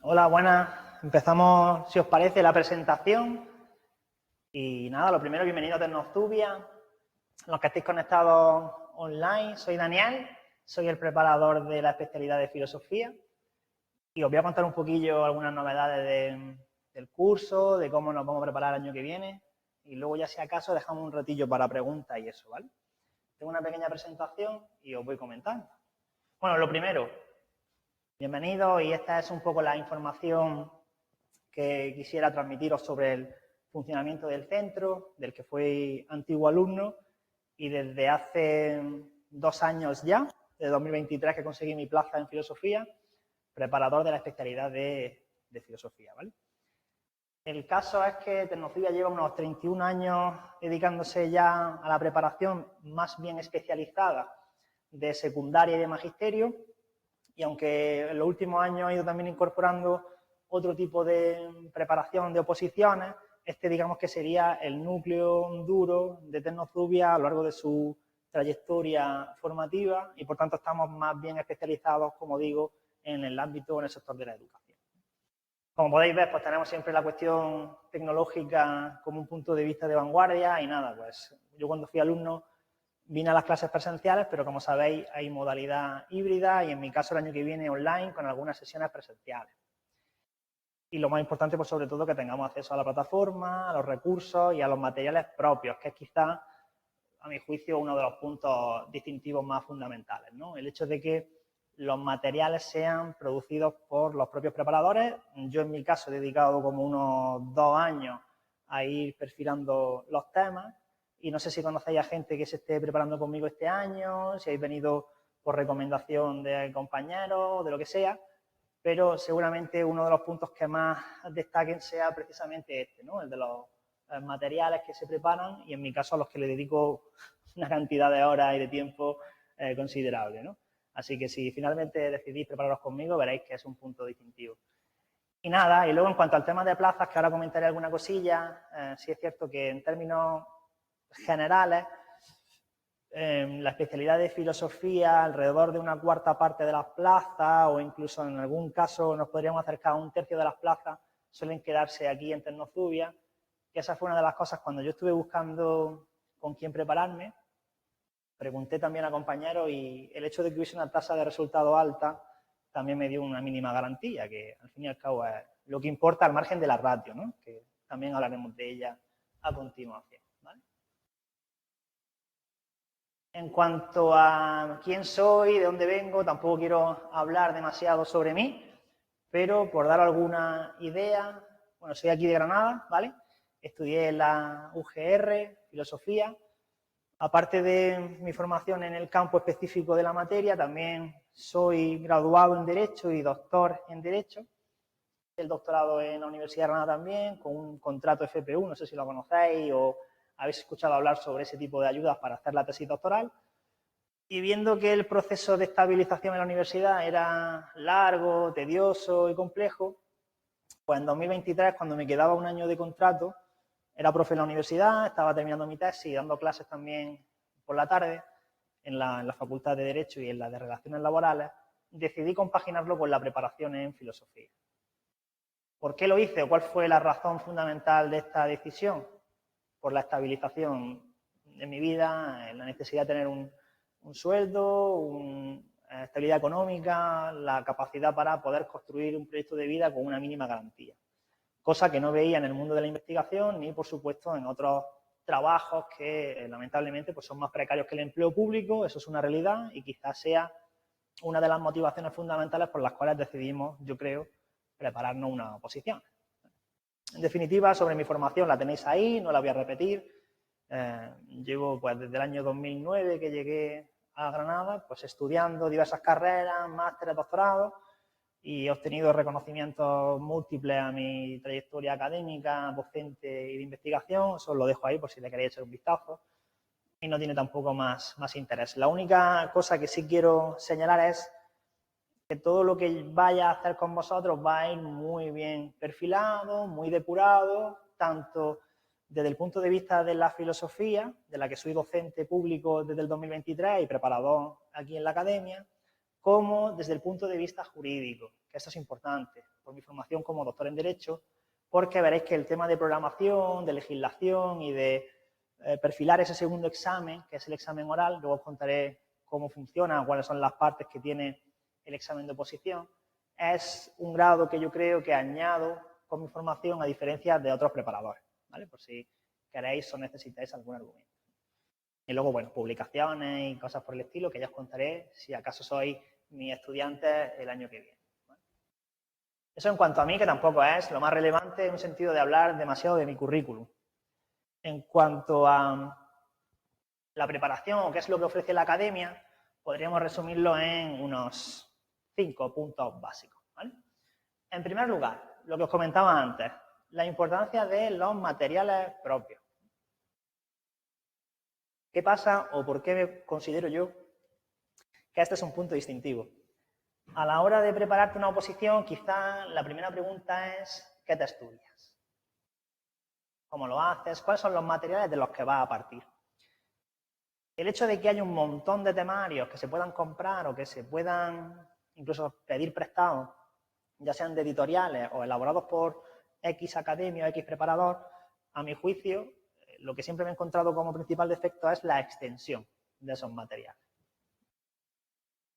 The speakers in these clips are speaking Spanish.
Hola, buenas. Empezamos, si os parece, la presentación. Y nada, lo primero, bienvenido a Tecnozubia. Los que estéis conectados online, soy Daniel, soy el preparador de la especialidad de filosofía. Y os voy a contar un poquillo algunas novedades del curso, de cómo nos vamos a preparar el año que viene. Y luego, ya si acaso, dejamos un ratillo para preguntas y eso, ¿vale? Tengo una pequeña presentación y os voy comentando. Bueno, lo primero, bienvenidos, y esta es un poco la información que quisiera transmitiros sobre el funcionamiento del centro, del que fui antiguo alumno, y desde hace 2 años ya, de 2023, que conseguí mi plaza en filosofía, preparador de la especialidad de filosofía, ¿vale? El caso es que Tecnozubia lleva unos 31 años dedicándose ya a la preparación más bien especializada de secundaria y de magisterio, y aunque en los últimos años ha ido también incorporando otro tipo de preparación de oposiciones, este digamos que sería el núcleo duro de Tecnozubia a lo largo de su trayectoria formativa, y por tanto estamos más bien especializados, como digo, en el ámbito, en el sector de la educación. Como podéis ver, pues tenemos siempre la cuestión tecnológica como un punto de vista de vanguardia, y nada, pues yo cuando fui alumno vine a las clases presenciales, pero como sabéis hay modalidad híbrida, y en mi caso el año que viene online con algunas sesiones presenciales. Y lo más importante, pues sobre todo, que tengamos acceso a la plataforma, a los recursos y a los materiales propios, que es quizá, a mi juicio, uno de los puntos distintivos más fundamentales, ¿no? El hecho de que los materiales sean producidos por los propios preparadores. Yo, en mi caso, he dedicado como unos 2 años a ir perfilando los temas, y no sé si conocéis a gente que se esté preparando conmigo este año, si habéis venido por recomendación de compañeros, de lo que sea, pero seguramente uno de los puntos que más destaquen sea precisamente este, ¿no? El de los materiales que se preparan, y en mi caso a los que le dedico una cantidad de horas y de tiempo considerable, ¿no? Así que si finalmente decidís prepararos conmigo, veréis que es un punto distintivo. Y nada, y luego en cuanto al tema de plazas, que ahora comentaré alguna cosilla, sí es cierto que en términos generales, la especialidad de filosofía, alrededor de una cuarta parte de las plazas, o incluso en algún caso nos podríamos acercar a un tercio de las plazas, suelen quedarse aquí en Tecnozubia, que esa fue una de las cosas cuando yo estuve buscando con quién prepararme. Pregunté también a compañeros, y el hecho de que hubiese una tasa de resultado alta también me dio una mínima garantía, que al fin y al cabo es lo que importa al margen de la ratio, ¿no? Que también hablaremos de ella a continuación, ¿vale? En cuanto a quién soy, de dónde vengo, tampoco quiero hablar demasiado sobre mí, pero por dar alguna idea, bueno, soy aquí de Granada, ¿vale? Estudié en la UGR, filosofía. Aparte de mi formación en el campo específico de la materia, también soy graduado en Derecho y doctor en Derecho. El doctorado en la Universidad de Granada también, con un contrato FPU, no sé si lo conocéis o habéis escuchado hablar sobre ese tipo de ayudas para hacer la tesis doctoral. Y viendo que el proceso de estabilización en la universidad era largo, tedioso y complejo, pues en 2023, cuando me quedaba un año de contrato, era profe en la universidad, estaba terminando mi tesis, dando clases también por la tarde en la Facultad de Derecho y en la de Relaciones Laborales, decidí compaginarlo con la preparación en filosofía. ¿Por qué lo hice o cuál fue la razón fundamental de esta decisión? Por la estabilización de mi vida, la necesidad de tener un sueldo, una estabilidad económica, la capacidad para poder construir un proyecto de vida con una mínima garantía. Cosa que no veía en el mundo de la investigación ni, por supuesto, en otros trabajos que lamentablemente pues son más precarios que el empleo público. Eso es una realidad y quizás sea una de las motivaciones fundamentales por las cuales decidimos, yo creo, prepararnos una oposición. En definitiva, sobre mi formación la tenéis ahí, no la voy a repetir. Llevo pues desde el año 2009 que llegué a Granada, pues estudiando diversas carreras, másteres, doctorados, y he obtenido reconocimientos múltiples a mi trayectoria académica, docente y de investigación. Eso os lo dejo ahí por si le queréis echar un vistazo. Y no tiene tampoco más interés. La única cosa que sí quiero señalar es que todo lo que vaya a hacer con vosotros va a ir muy bien perfilado, muy depurado, tanto desde el punto de vista de la filosofía, de la que soy docente público desde el 2023 y preparador aquí en la academia, como desde el punto de vista jurídico, que esto es importante, por mi formación como doctor en Derecho, porque veréis que el tema de programación, de legislación y de perfilar ese segundo examen, que es el examen oral, luego os contaré cómo funciona, cuáles son las partes que tiene el examen de oposición, es un grado que yo creo que añado con mi formación a diferencia de otros preparadores, ¿vale? Por si queréis o necesitáis algún argumento. Y luego, bueno, publicaciones y cosas por el estilo que ya os contaré si acaso sois mis estudiantes el año que viene, ¿vale? Eso en cuanto a mí, que tampoco es lo más relevante en un sentido de hablar demasiado de mi currículum. En cuanto a la preparación o qué es lo que ofrece la academia, podríamos resumirlo en unos 5 puntos básicos, ¿vale? En primer lugar, lo que os comentaba antes, la importancia de los materiales propios. ¿Qué pasa o por qué considero yo que este es un punto distintivo? A la hora de prepararte una oposición, quizá la primera pregunta es ¿qué te estudias? ¿Cómo lo haces? ¿Cuáles son los materiales de los que vas a partir? El hecho de que haya un montón de temarios que se puedan comprar o que se puedan incluso pedir prestados, ya sean de editoriales o elaborados por X academia o X preparador, a mi juicio, lo que siempre me he encontrado como principal defecto es la extensión de esos materiales.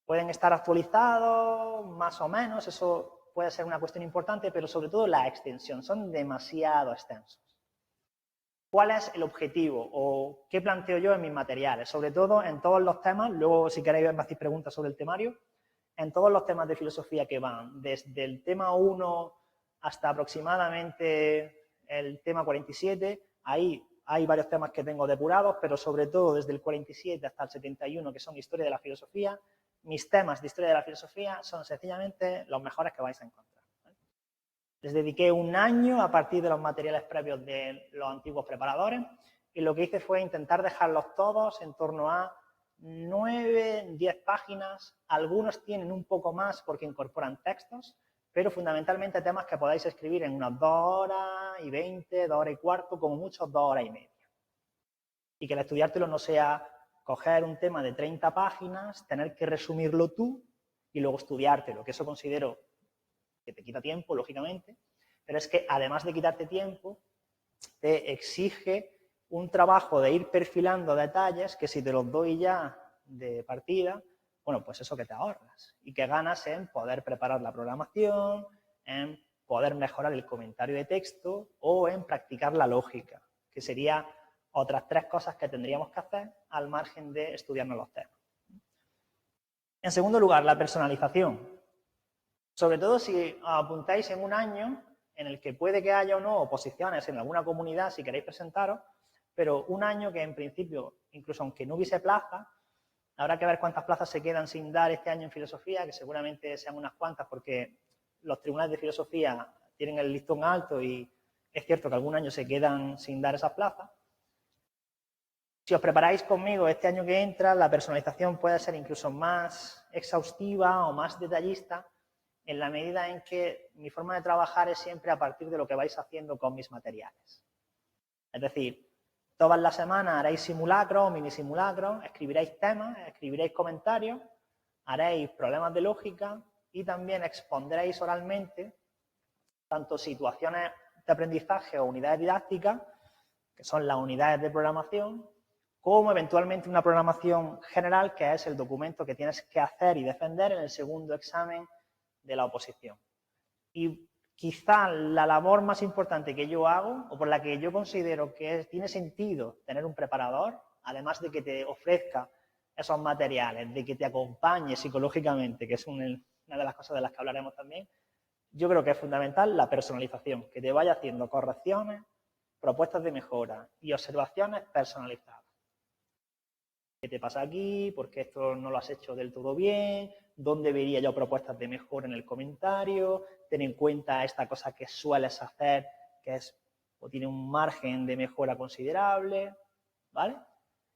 Pueden estar actualizados, más o menos, eso puede ser una cuestión importante, pero sobre todo la extensión, son demasiado extensos. ¿Cuál es el objetivo o qué planteo yo en mis materiales? Sobre todo en todos los temas, luego si queréis me hacéis preguntas sobre el temario, en todos los temas de filosofía que van, desde el tema 1 hasta aproximadamente el tema 47, ahí hay varios temas que tengo depurados, pero sobre todo desde el 47 hasta el 71, que son historia de la filosofía, mis temas de historia de la filosofía son sencillamente los mejores que vais a encontrar. Les dediqué un año a partir de los materiales previos de los antiguos preparadores y lo que hice fue intentar dejarlos todos en torno a 9, 10 páginas. Algunos tienen un poco más porque incorporan textos, pero fundamentalmente temas que podáis escribir en unas 2 horas y 20, 2 horas y cuarto, como mucho 2 horas y media. Y que el estudiártelo no sea coger un tema de 30 páginas, tener que resumirlo tú y luego estudiártelo, que eso considero que te quita tiempo, lógicamente, pero es que además de quitarte tiempo, te exige un trabajo de ir perfilando detalles que si te los doy ya de partida, bueno, pues eso que te ahorras y que ganas en poder preparar la programación, en poder mejorar el comentario de texto o en practicar la lógica, que sería otras 3 cosas que tendríamos que hacer al margen de estudiarnos los temas. En segundo lugar, la personalización. Sobre todo si os apuntáis en un año en el que puede que haya o no oposiciones en alguna comunidad si queréis presentaros, pero un año que en principio, incluso aunque no hubiese plaza, habrá que ver cuántas plazas se quedan sin dar este año en filosofía, que seguramente sean unas cuantas porque los tribunales de filosofía tienen el listón alto y es cierto que algún año se quedan sin dar esas plazas. Si os preparáis conmigo este año que entra, la personalización puede ser incluso más exhaustiva o más detallista en la medida en que mi forma de trabajar es siempre a partir de lo que vais haciendo con mis materiales. Es decir, todas las semanas haréis simulacros o mini simulacros, escribiréis temas, escribiréis comentarios, haréis problemas de lógica y también expondréis oralmente tanto situaciones de aprendizaje o unidades didácticas, que son las unidades de programación, como eventualmente una programación general, que es el documento que tienes que hacer y defender en el segundo examen de la oposición. Y quizá la labor más importante que yo hago, o por la que yo considero que tiene sentido tener un preparador, además de que te ofrezca esos materiales, de que te acompañe psicológicamente, que es una de las cosas de las que hablaremos también, yo creo que es fundamental la personalización, que te vaya haciendo correcciones, propuestas de mejora y observaciones personalizadas. ¿Qué te pasa aquí? ¿Por qué esto no lo has hecho del todo bien? ¿Dónde vería yo propuestas de mejora en el comentario? Ten en cuenta esta cosa que sueles hacer, que es o tiene un margen de mejora considerable, ¿vale?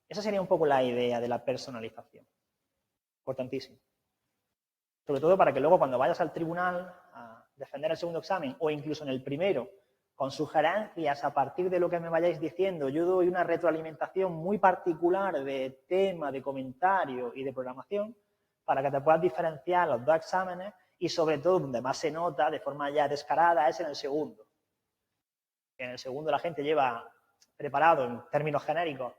Esa sería un poco la idea de la personalización. Importantísimo. Sobre todo para que luego cuando vayas al tribunal a defender el segundo examen o incluso en el primero, con sugerencias a partir de lo que me vayáis diciendo, yo doy una retroalimentación muy particular de tema, de comentario y de programación, para que te puedas diferenciar los dos exámenes y sobre todo donde más se nota de forma ya descarada es en el segundo. En el segundo la gente lleva preparado en términos genéricos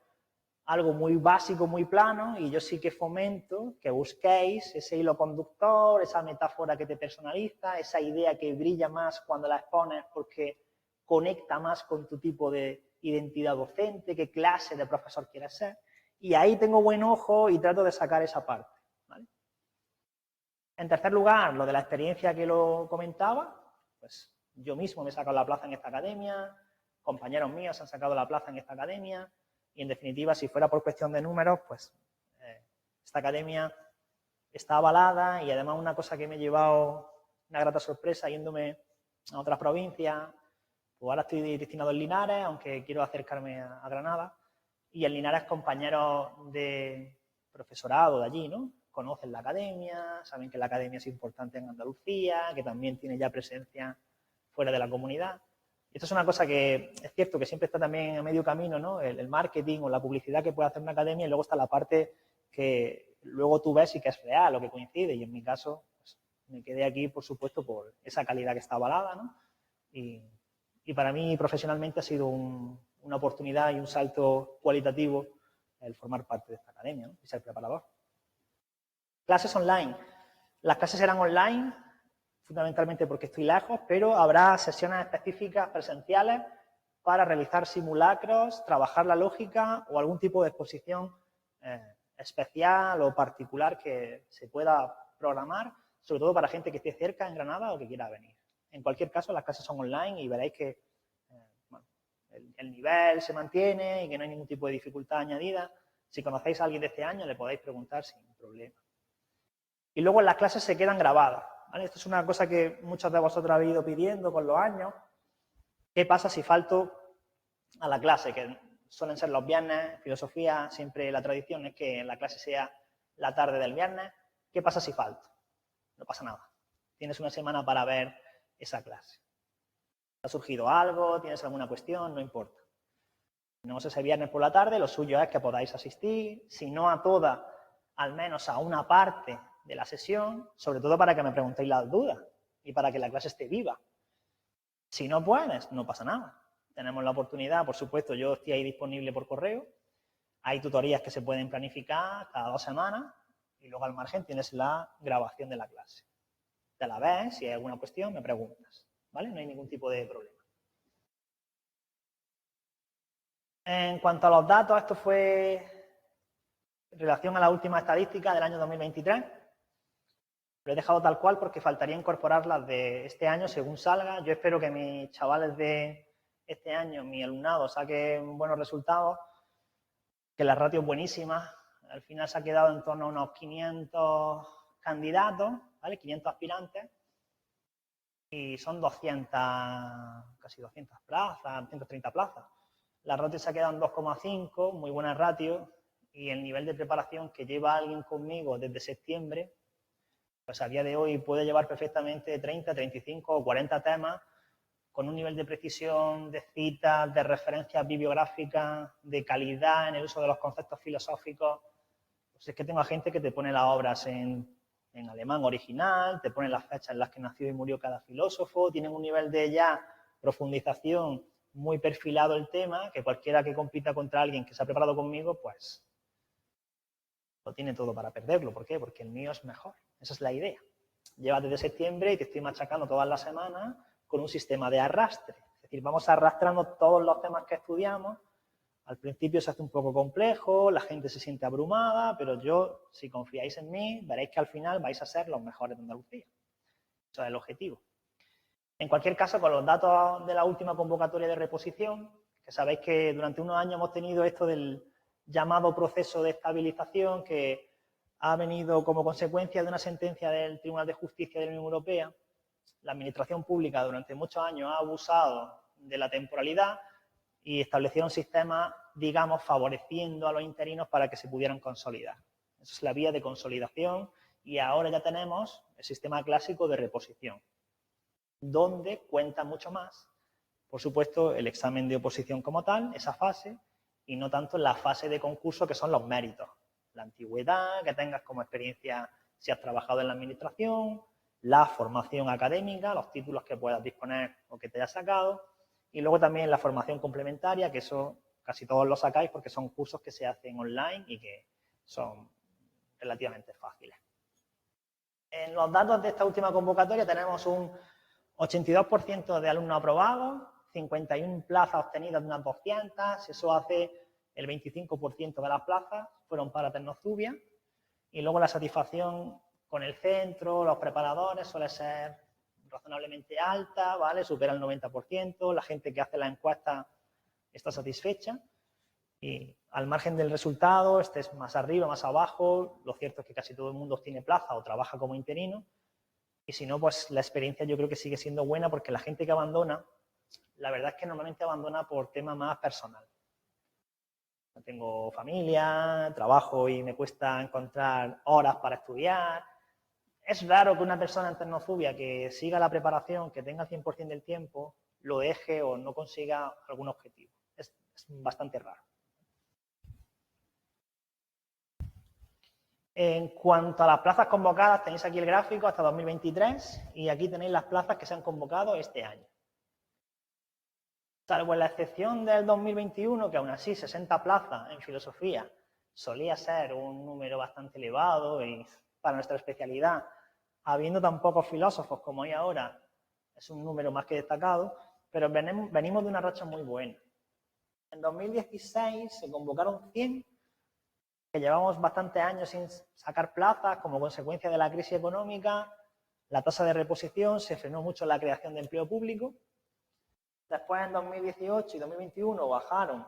algo muy básico, muy plano, y yo sí que fomento que busquéis ese hilo conductor, esa metáfora que te personaliza, esa idea que brilla más cuando la expones porque conecta más con tu tipo de identidad docente, qué clase de profesor quieres ser, y ahí tengo buen ojo y trato de sacar esa parte, ¿vale? En tercer lugar, lo de la experiencia que lo comentaba, pues yo mismo me he sacado la plaza en esta academia, compañeros míos han sacado la plaza en esta academia, y en definitiva, si fuera por cuestión de números, pues esta academia está avalada y además una cosa que me ha llevado una grata sorpresa yéndome a otras provincias, pues ahora estoy destinado en Linares, aunque quiero acercarme a Granada, y en Linares compañeros de profesorado de allí, ¿no? Conocen la academia, saben que la academia es importante en Andalucía, que también tiene ya presencia fuera de la comunidad. Esto es una cosa que es cierto que siempre está también a medio camino, ¿no? El marketing o la publicidad que puede hacer una academia y luego está la parte que luego tú ves y que es real o que coincide. Y en mi caso, pues, me quedé aquí, por supuesto, por esa calidad que está avalada, ¿no? Y para mí profesionalmente ha sido una oportunidad y un salto cualitativo el formar parte de esta academia, ¿no? Y ser preparador. Clases online. Las clases serán online, fundamentalmente porque estoy lejos, pero habrá sesiones específicas presenciales para realizar simulacros, trabajar la lógica o algún tipo de exposición especial o particular que se pueda programar, sobre todo para gente que esté cerca en Granada o que quiera venir. En cualquier caso, las clases son online y veréis que bueno, el nivel se mantiene y que no hay ningún tipo de dificultad añadida. Si conocéis a alguien de este año, le podéis preguntar sin problema. Y luego las clases se quedan grabadas, ¿vale? Esto es una cosa que muchos de vosotros habéis ido pidiendo con los años. ¿Qué pasa si falto a la clase? Que suelen ser los viernes, filosofía, siempre la tradición es que la clase sea la tarde del viernes. ¿Qué pasa si falto? No pasa nada. Tienes una semana para ver esa clase. ¿Ha surgido algo? ¿Tienes alguna cuestión? No importa. Tenemos ese viernes por la tarde, lo suyo es que podáis asistir, si no a toda, al menos a una parte de la sesión, sobre todo para que me preguntéis las dudas y para que la clase esté viva. Si no puedes, no pasa nada. Tenemos la oportunidad, por supuesto, yo estoy ahí disponible por correo. Hay tutorías que se pueden planificar cada 2 semanas y luego al margen tienes la grabación de la clase. Te la ves, si hay alguna cuestión me preguntas, ¿vale? No hay ningún tipo de problema. En cuanto a los datos, esto fue en relación a la última estadística del año 2023. Lo he dejado tal cual porque faltaría incorporar las de este año según salga. Yo espero que mis chavales de este año, mi alumnado, saquen buenos resultados, que la ratio es buenísima. Al final se ha quedado en torno a unos 500 candidatos, ¿vale? 500 aspirantes. Y son 200, casi 200 plazas, 130 plazas. La ratio se ha quedado en 2,5, muy buena ratio, y el nivel de preparación que lleva alguien conmigo desde septiembre, pues a día de hoy puede llevar perfectamente 30, 35 o 40 temas con un nivel de precisión, de citas, de referencias bibliográficas, de calidad en el uso de los conceptos filosóficos. Pues es que tengo a gente que te pone las obras en alemán original, te pone las fechas en las que nació y murió cada filósofo, tienen un nivel de ya profundización muy perfilado el tema, que cualquiera que compita contra alguien que se ha preparado conmigo, pues lo tiene todo para perderlo. ¿Por qué? Porque el mío es mejor. Esa es la idea. Llevas desde septiembre y te estoy machacando todas las semanas con un sistema de arrastre. Es decir, vamos arrastrando todos los temas que estudiamos. Al principio se hace un poco complejo, la gente se siente abrumada, pero yo, si confiáis en mí, veréis que al final vais a ser los mejores de Andalucía. Eso es el objetivo. En cualquier caso, con los datos de la última convocatoria de reposición, que sabéis que durante unos años hemos tenido esto del llamado proceso de estabilización que ha venido como consecuencia de una sentencia del Tribunal de Justicia de la Unión Europea. La administración pública durante muchos años ha abusado de la temporalidad y establecieron sistemas, digamos, favoreciendo a los interinos para que se pudieran consolidar. Esa es la vía de consolidación y ahora ya tenemos el sistema clásico de reposición, donde cuenta mucho más, por supuesto, el examen de oposición como tal, esa fase, y no tanto la fase de concurso que son los méritos. La antigüedad, que tengas como experiencia si has trabajado en la administración, la formación académica, los títulos que puedas disponer o que te hayas sacado, y luego también la formación complementaria, que eso casi todos lo sacáis porque son cursos que se hacen online y que son relativamente fáciles. En los datos de esta última convocatoria tenemos un 82% de alumnos aprobados, 51 plazas obtenidas de unas 200, eso hace el 25% de las plazas fueron para Tecnostubia, y luego la satisfacción con el centro, los preparadores, suele ser razonablemente alta, ¿vale? Supera el 90%, la gente que hace la encuesta está satisfecha, y al margen del resultado, estés más arriba, más abajo, lo cierto es que casi todo el mundo tiene plaza o trabaja como interino, y si no, pues la experiencia yo creo que sigue siendo buena porque la gente que abandona, la verdad es que normalmente abandona por tema más personal. Tengo familia, trabajo y me cuesta encontrar horas para estudiar. Es raro que una persona en Tecnostubia que siga la preparación, que tenga el 100% del tiempo, lo deje o no consiga algún objetivo. Es bastante raro. En cuanto a las plazas convocadas, tenéis aquí el gráfico hasta 2023 y aquí tenéis las plazas que se han convocado este año. Salvo en la excepción del 2021, que aún así 60 plazas en filosofía solía ser un número bastante elevado y para nuestra especialidad, habiendo tan pocos filósofos como hay ahora, es un número más que destacado, pero venimos de una racha muy buena. En 2016 se convocaron 100, que llevamos bastantes años sin sacar plazas como consecuencia de la crisis económica, la tasa de reposición, se frenó mucho la creación de empleo público. Después, en 2018 y 2021, bajaron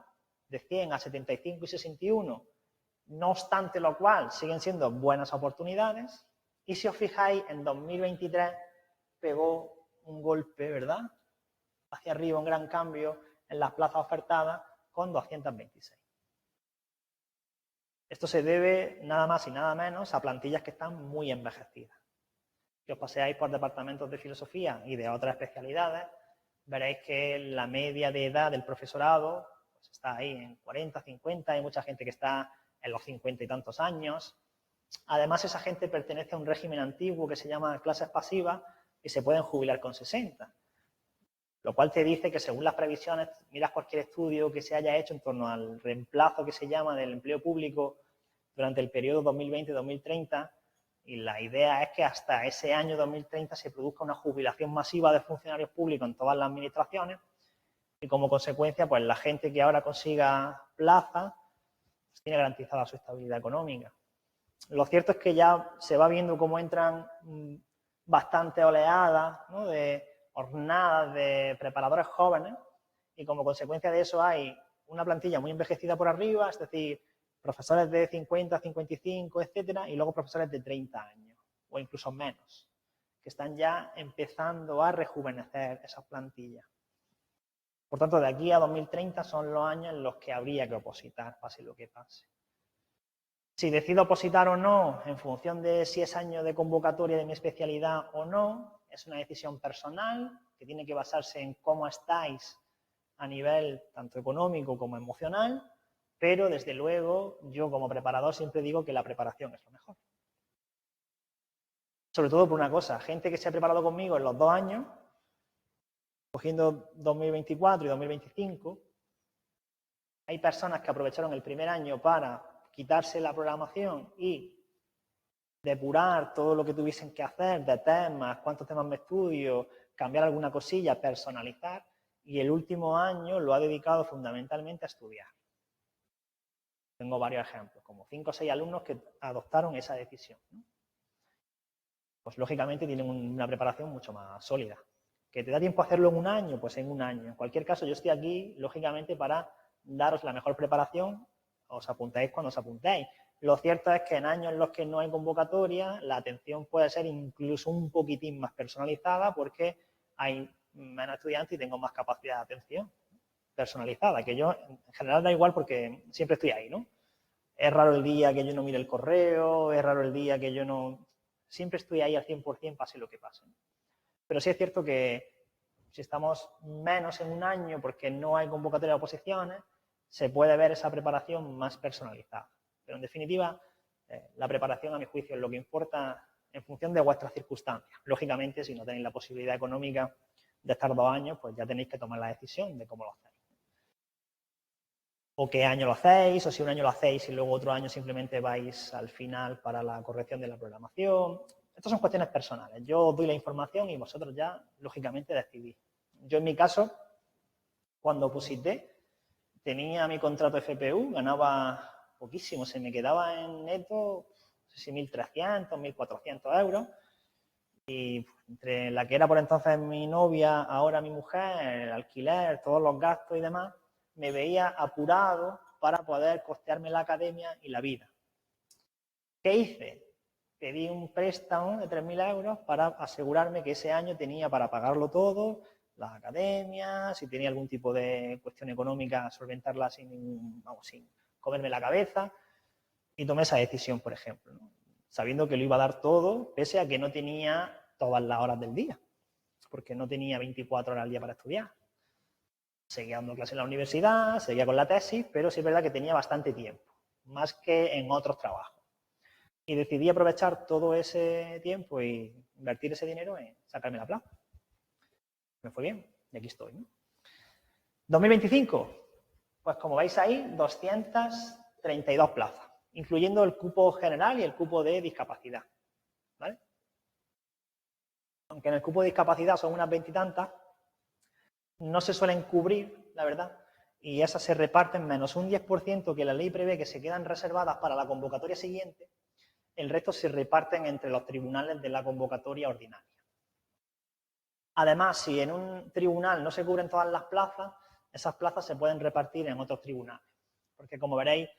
de 100 a 75 y 61, no obstante lo cual siguen siendo buenas oportunidades. Y si os fijáis, en 2023 pegó un golpe, ¿verdad?, hacia arriba, un gran cambio en las plazas ofertadas con 226. Esto se debe nada más y nada menos a plantillas que están muy envejecidas. Si os paseáis por departamentos de filosofía y de otras especialidades, veréis que la media de edad del profesorado pues está ahí en 40, 50, hay mucha gente que está en los 50 y tantos años. Además, esa gente pertenece a un régimen antiguo que se llama clases pasivas y se pueden jubilar con 60. Lo cual te dice que según las previsiones, miras cualquier estudio que se haya hecho en torno al reemplazo que se llama del empleo público durante el periodo 2020-2030, y la idea es que hasta ese año 2030 se produzca una jubilación masiva de funcionarios públicos en todas las administraciones y como consecuencia, pues la gente que ahora consiga plaza pues, tiene garantizada su estabilidad económica. Lo cierto es que ya se va viendo cómo entran bastantes oleadas, ¿no?, de jornadas de preparadores jóvenes y como consecuencia de eso hay una plantilla muy envejecida por arriba, es decir, profesores de 50, 55, etcétera, y luego profesores de 30 años o incluso menos, que están ya empezando a rejuvenecer esas plantillas. Por tanto, de aquí a 2030 son los años en los que habría que opositar, pase lo que pase. Si decido opositar o no, en función de si es año de convocatoria de mi especialidad o no, es una decisión personal que tiene que basarse en cómo estáis a nivel tanto económico como emocional, pero desde luego yo como preparador siempre digo que la preparación es lo mejor. Sobre todo por una cosa, gente que se ha preparado conmigo en los 2 años, cogiendo 2024 y 2025, hay personas que aprovecharon el primer año para quitarse la programación y depurar todo lo que tuviesen que hacer de temas, cuántos temas me estudio, cambiar alguna cosilla, personalizar, y el último año lo ha dedicado fundamentalmente a estudiar. Tengo varios ejemplos, como 5 o 6 alumnos que adoptaron esa decisión, ¿no? Pues lógicamente tienen una preparación mucho más sólida. ¿Que te da tiempo a hacerlo en un año? Pues en un año. En cualquier caso, yo estoy aquí, lógicamente, para daros la mejor preparación. Os apuntáis cuando os apuntéis. Lo cierto es que en años en los que no hay convocatoria, la atención puede ser incluso un poquitín más personalizada porque hay menos estudiantes y tengo más capacidad de atención personalizada, que yo en general da igual porque siempre estoy ahí, ¿no? Es raro el día que yo no mire el correo, es raro el día que yo no... Siempre estoy ahí al 100%, pase lo que pase. Pero sí es cierto que si estamos menos en un año porque no hay convocatoria de oposiciones, se puede ver esa preparación más personalizada. Pero en definitiva, la preparación a mi juicio es lo que importa en función de vuestras circunstancias. Lógicamente, si no tenéis la posibilidad económica de estar 2 años, pues ya tenéis que tomar la decisión de cómo lo hacéis. O qué año lo hacéis, o si un año lo hacéis y luego otro año simplemente vais al final para la corrección de la programación. Estas son cuestiones personales. Yo os doy la información y vosotros ya, lógicamente, decidís. Yo, en mi caso, cuando oposité, tenía mi contrato FPU, ganaba poquísimo, se me quedaba en neto, no sé si 1.300, 1.400 euros. Y entre la que era por entonces mi novia, ahora mi mujer, el alquiler, todos los gastos y demás, me veía apurado para poder costearme la academia y la vida. ¿Qué hice? Pedí un préstamo de 3.000 euros para asegurarme que ese año tenía para pagarlo todo, la academia, si tenía algún tipo de cuestión económica, solventarla sin comerme la cabeza. Y tomé esa decisión, por ejemplo, ¿no? Sabiendo que lo iba a dar todo, pese a que no tenía todas las horas del día, porque no tenía 24 horas al día para estudiar. Seguía dando clases en la universidad, seguía con la tesis, pero sí es verdad que tenía bastante tiempo, más que en otros trabajos. Y decidí aprovechar todo ese tiempo y invertir ese dinero en sacarme la plaza. Me fue bien y aquí estoy, ¿no? 2025, pues como veis ahí, 232 plazas, incluyendo el cupo general y el cupo de discapacidad, ¿vale? Aunque en el cupo de discapacidad son unas 20 y tantas, no se suelen cubrir, la verdad, y esas se reparten menos un 10% que la ley prevé que se quedan reservadas para la convocatoria siguiente, el resto se reparten entre los tribunales de la convocatoria ordinaria. Además, si en un tribunal no se cubren todas las plazas, esas plazas se pueden repartir en otros tribunales, porque como veréis,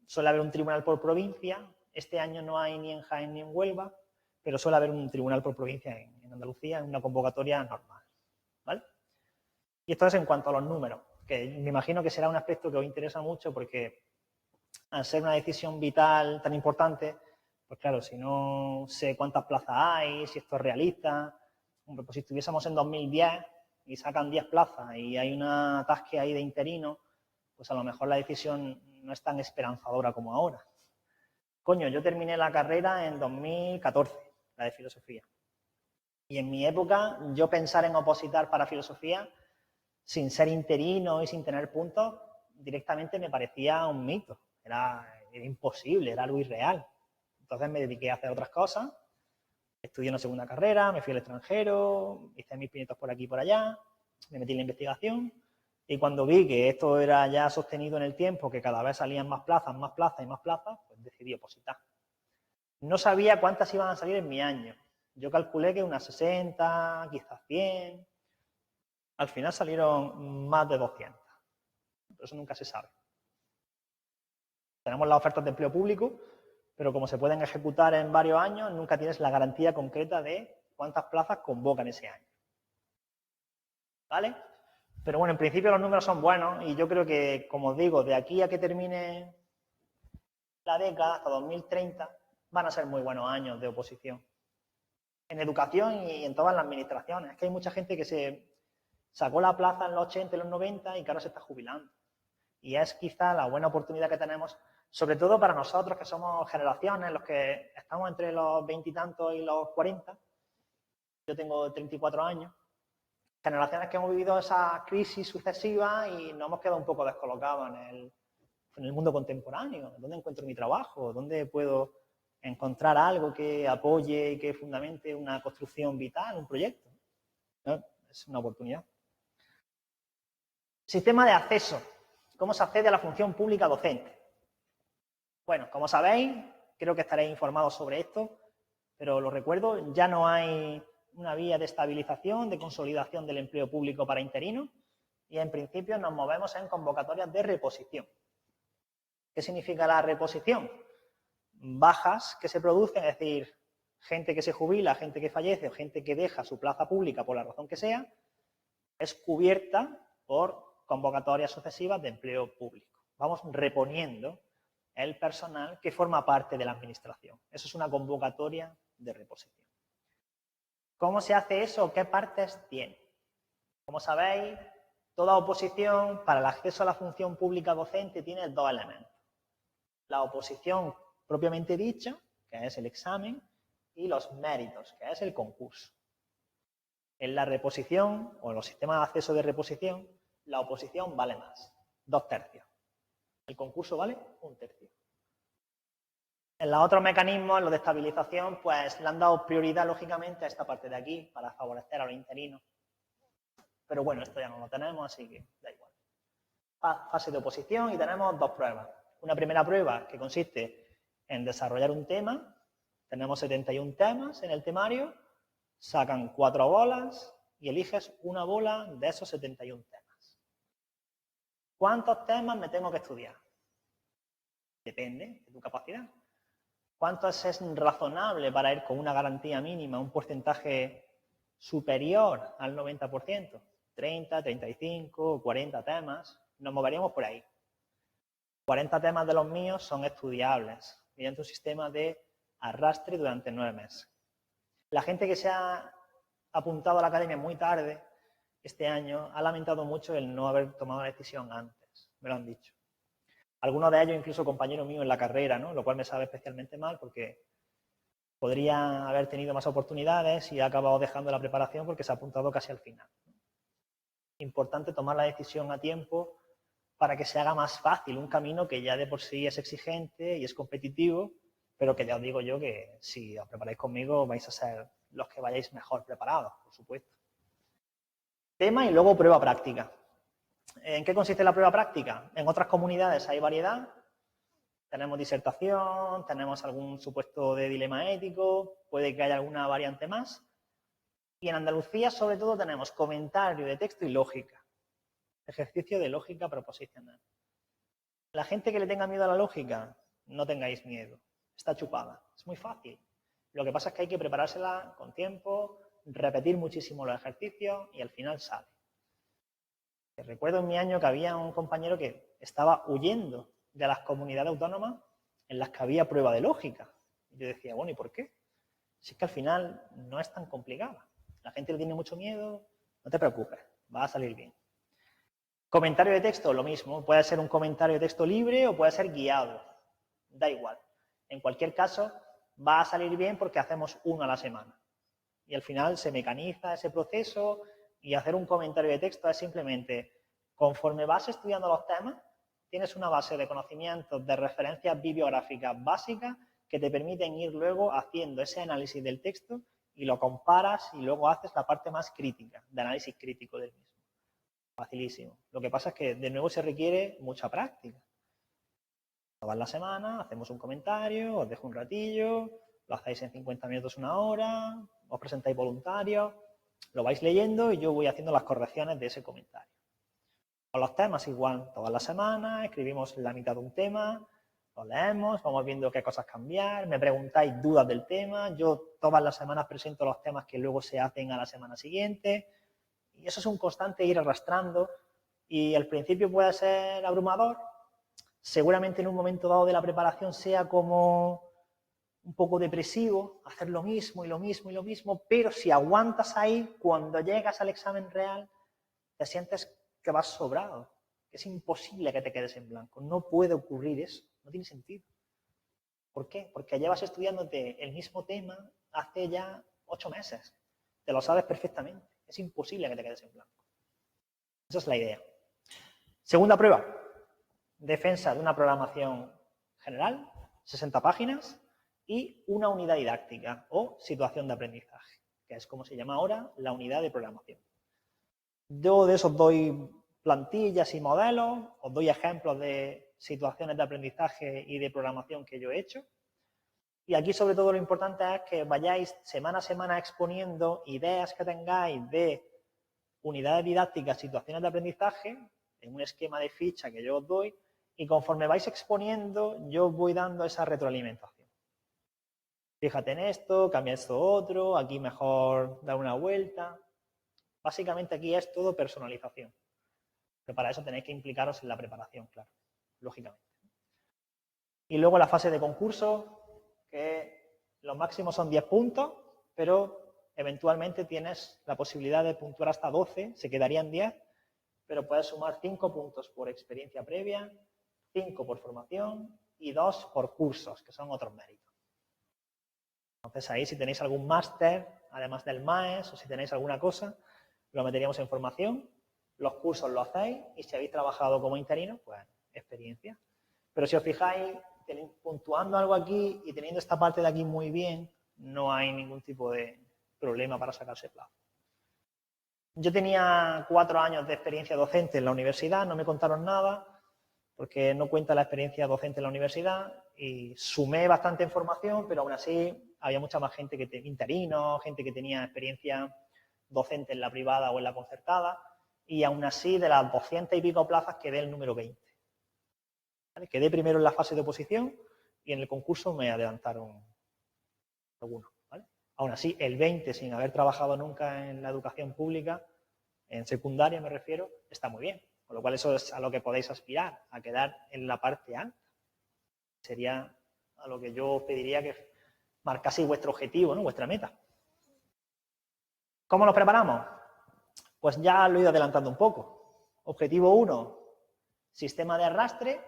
suele haber un tribunal por provincia. Este año no hay ni en Jaén ni en Huelva, pero suele haber un tribunal por provincia en Andalucía, en una convocatoria normal, ¿vale? Y esto es en cuanto a los números, que me imagino que será un aspecto que os interesa mucho porque al ser una decisión vital tan importante, pues claro, si no sé cuántas plazas hay, si esto es realista, hombre, pues si estuviésemos en 2010 y sacan 10 plazas y hay una atasque ahí de interino, pues a lo mejor la decisión no es tan esperanzadora como ahora. Coño, yo terminé la carrera en 2014, la de filosofía. Y en mi época, yo pensar en opositar para filosofía, sin ser interino y sin tener puntos, directamente me parecía un mito. Era imposible, era algo irreal. Entonces me dediqué a hacer otras cosas. Estudié una segunda carrera, me fui al extranjero, hice mis pinitos por aquí y por allá, me metí en la investigación. Y cuando vi que esto era ya sostenido en el tiempo, que cada vez salían más plazas y más plazas, pues decidí opositar. No sabía cuántas iban a salir en mi año. Yo calculé que unas 60, quizás 100. Al final salieron más de 200. Pero eso nunca se sabe. Tenemos las ofertas de empleo público, pero como se pueden ejecutar en varios años, nunca tienes la garantía concreta de cuántas plazas convocan ese año. ¿Vale? Pero bueno, en principio los números son buenos y yo creo que, como os digo, de aquí a que termine la década, hasta 2030, van a ser muy buenos años de oposición. En educación y en todas las administraciones. Es que hay mucha gente que se sacó la plaza en los 80 y los 90 y que ahora se está jubilando. Y es quizá la buena oportunidad que tenemos, sobre todo para nosotros que somos generaciones, los que estamos entre los 20 y tantos y los 40. Yo tengo 34 años. Generaciones que hemos vivido esa crisis sucesiva y nos hemos quedado un poco descolocados en el mundo contemporáneo. ¿Dónde encuentro mi trabajo? ¿Dónde puedo encontrar algo que apoye y que fundamente una construcción vital, un proyecto? ¿No? Es una oportunidad. Sistema de acceso. ¿Cómo se accede a la función pública docente? Bueno, como sabéis, creo que estaréis informados sobre esto, pero lo recuerdo, ya no hay una vía de estabilización, de consolidación del empleo público para interinos y en principio nos movemos en convocatorias de reposición. ¿Qué significa la reposición? Bajas que se producen, es decir, gente que se jubila, gente que fallece o gente que deja su plaza pública por la razón que sea, es cubierta por convocatorias sucesivas de empleo público. Vamos reponiendo el personal que forma parte de la administración. Eso es una convocatoria de reposición. ¿Cómo se hace eso? ¿Qué partes tiene? Como sabéis, toda oposición para el acceso a la función pública docente tiene dos elementos. La oposición propiamente dicha, que es el examen, y los méritos, que es el concurso. En la reposición o en los sistemas de acceso de reposición, la oposición vale más, 2/3. El concurso vale 1/3. En los otros mecanismos, en los de estabilización, pues le han dado prioridad, lógicamente, a esta parte de aquí para favorecer a los interinos. Pero bueno, esto ya no lo tenemos, así que da igual. Fase de oposición y tenemos 2 pruebas. Una primera prueba que consiste en desarrollar un tema. Tenemos 71 temas en el temario, sacan 4 bolas y eliges una bola de esos 71 temas. ¿Cuántos temas me tengo que estudiar? Depende de tu capacidad. ¿Cuántos es razonable para ir con una garantía mínima, un porcentaje superior al 90%? 30, 35, 40 temas. Nos moveríamos por ahí. 40 temas de los míos son estudiables mediante un sistema de arrastre durante 9 meses. La gente que se ha apuntado a la academia muy tarde este año ha lamentado mucho el no haber tomado la decisión antes, me lo han dicho. Algunos de ellos, incluso compañeros míos en la carrera, ¿no? Lo cual me sabe especialmente mal porque podría haber tenido más oportunidades y ha acabado dejando la preparación porque se ha apuntado casi al final. Importante tomar la decisión a tiempo para que se haga más fácil un camino que ya de por sí es exigente y es competitivo, pero que ya os digo yo que si os preparáis conmigo vais a ser los que vayáis mejor preparados, por supuesto. Tema y luego prueba práctica. ¿En qué consiste la prueba práctica? En otras comunidades hay variedad. Tenemos disertación, tenemos algún supuesto de dilema ético, puede que haya alguna variante más. Y en Andalucía, sobre todo, tenemos comentario de texto y lógica. Ejercicio de lógica proposicional. La gente que le tenga miedo a la lógica, no tengáis miedo. Está chupada. Es muy fácil. Lo que pasa es que hay que preparársela con tiempo, repetir muchísimo los ejercicios y al final sale. Recuerdo en mi año que había un compañero que estaba huyendo de las comunidades autónomas en las que había prueba de lógica. Y yo decía, bueno, ¿y por qué? Si es que al final no es tan complicada. La gente le tiene mucho miedo, no te preocupes, va a salir bien. Comentario de texto, lo mismo. Puede ser un comentario de texto libre o puede ser guiado. Da igual. En cualquier caso, va a salir bien porque hacemos uno a la semana. Y al final se mecaniza ese proceso y hacer un comentario de texto es simplemente, conforme vas estudiando los temas, tienes una base de conocimientos, de referencias bibliográficas básicas que te permiten ir luego haciendo ese análisis del texto y lo comparas y luego haces la parte más crítica, de análisis crítico del mismo. Facilísimo. Lo que pasa es que de nuevo se requiere mucha práctica. Todas las semanas hacemos un comentario, os dejo un ratillo, lo hacéis en 50 minutos, una hora, os presentáis voluntarios, lo vais leyendo y yo voy haciendo las correcciones de ese comentario. Con los temas igual, todas las semanas escribimos la mitad de un tema, lo leemos, vamos viendo qué cosas cambiar, me preguntáis dudas del tema, yo todas las semanas presento los temas que luego se hacen a la semana siguiente y eso es un constante ir arrastrando y al principio puede ser abrumador, seguramente en un momento dado de la preparación sea como un poco depresivo, hacer lo mismo y lo mismo y lo mismo, pero si aguantas ahí, cuando llegas al examen real, te sientes que vas sobrado, que es imposible que te quedes en blanco. No puede ocurrir eso, no tiene sentido. ¿Por qué? Porque llevas estudiándote el mismo tema hace ya 8 meses. Te lo sabes perfectamente. Es imposible que te quedes en blanco. Esa es la idea. Segunda prueba. Defensa de una programación general, 60 páginas, y una unidad didáctica o situación de aprendizaje, que es como se llama ahora la unidad de programación. Yo de eso os doy plantillas y modelos, os doy ejemplos de situaciones de aprendizaje y de programación que yo he hecho. Y aquí sobre todo lo importante es que vayáis semana a semana exponiendo ideas que tengáis de unidades didácticas, situaciones de aprendizaje, en un esquema de ficha que yo os doy, y conforme vais exponiendo, yo os voy dando esa retroalimentación. Fíjate en esto, cambia esto otro, aquí mejor dar una vuelta. Básicamente aquí es todo personalización. Pero para eso tenéis que implicaros en la preparación, claro, lógicamente. Y luego la fase de concurso, que los máximos son 10 puntos, pero eventualmente tienes la posibilidad de puntuar hasta 12, se quedarían 10, pero puedes sumar 5 puntos por experiencia previa, 5 por formación y 2 por cursos, que son otros méritos. Entonces ahí si tenéis algún máster, además del MAES, o si tenéis alguna cosa, lo meteríamos en formación, los cursos los hacéis y si habéis trabajado como interino, pues experiencia. Pero si os fijáis, puntuando algo aquí y teniendo esta parte de aquí muy bien, no hay ningún tipo de problema para sacarse plazo. Yo tenía 4 años de experiencia docente en la universidad, no me contaron nada, porque no cuenta la experiencia docente en la universidad y sumé bastante información, pero aún así había mucha más gente que interino, gente que tenía experiencia docente en la privada o en la concertada y aún así de las 200 y pico plazas quedé el número 20. ¿Vale? Quedé primero en la fase de oposición y en el concurso me adelantaron algunos. ¿Vale? Aún así, el 20 sin haber trabajado nunca en la educación pública, en secundaria me refiero, está muy bien. Con lo cual eso es a lo que podéis aspirar, a quedar en la parte alta. Sería a lo que yo os pediría que marcaseis vuestro objetivo, ¿no? Vuestra meta. ¿Cómo nos preparamos? Pues ya lo he ido adelantando un poco. Objetivo 1, sistema de arrastre,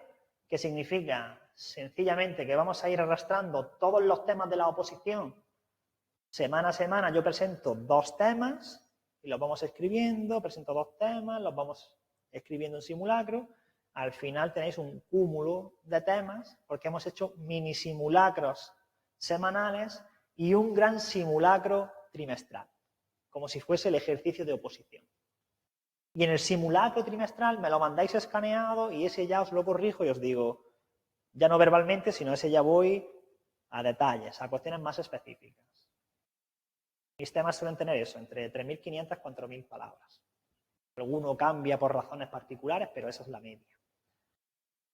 que significa sencillamente que vamos a ir arrastrando todos los temas de la oposición. Semana a semana yo presento 2 temas y los vamos escribiendo, presento 2 temas, los vamos escribiendo en simulacro. Al final tenéis un cúmulo de temas porque hemos hecho mini simulacros semanales y un gran simulacro trimestral, como si fuese el ejercicio de oposición. Y en el simulacro trimestral me lo mandáis escaneado y ese ya os lo corrijo y os digo, ya no verbalmente, sino ese ya voy a detalles, a cuestiones más específicas. Mis temas suelen tener eso, entre 3.500 y 4.000 palabras. Alguno cambia por razones particulares, pero esa es la media.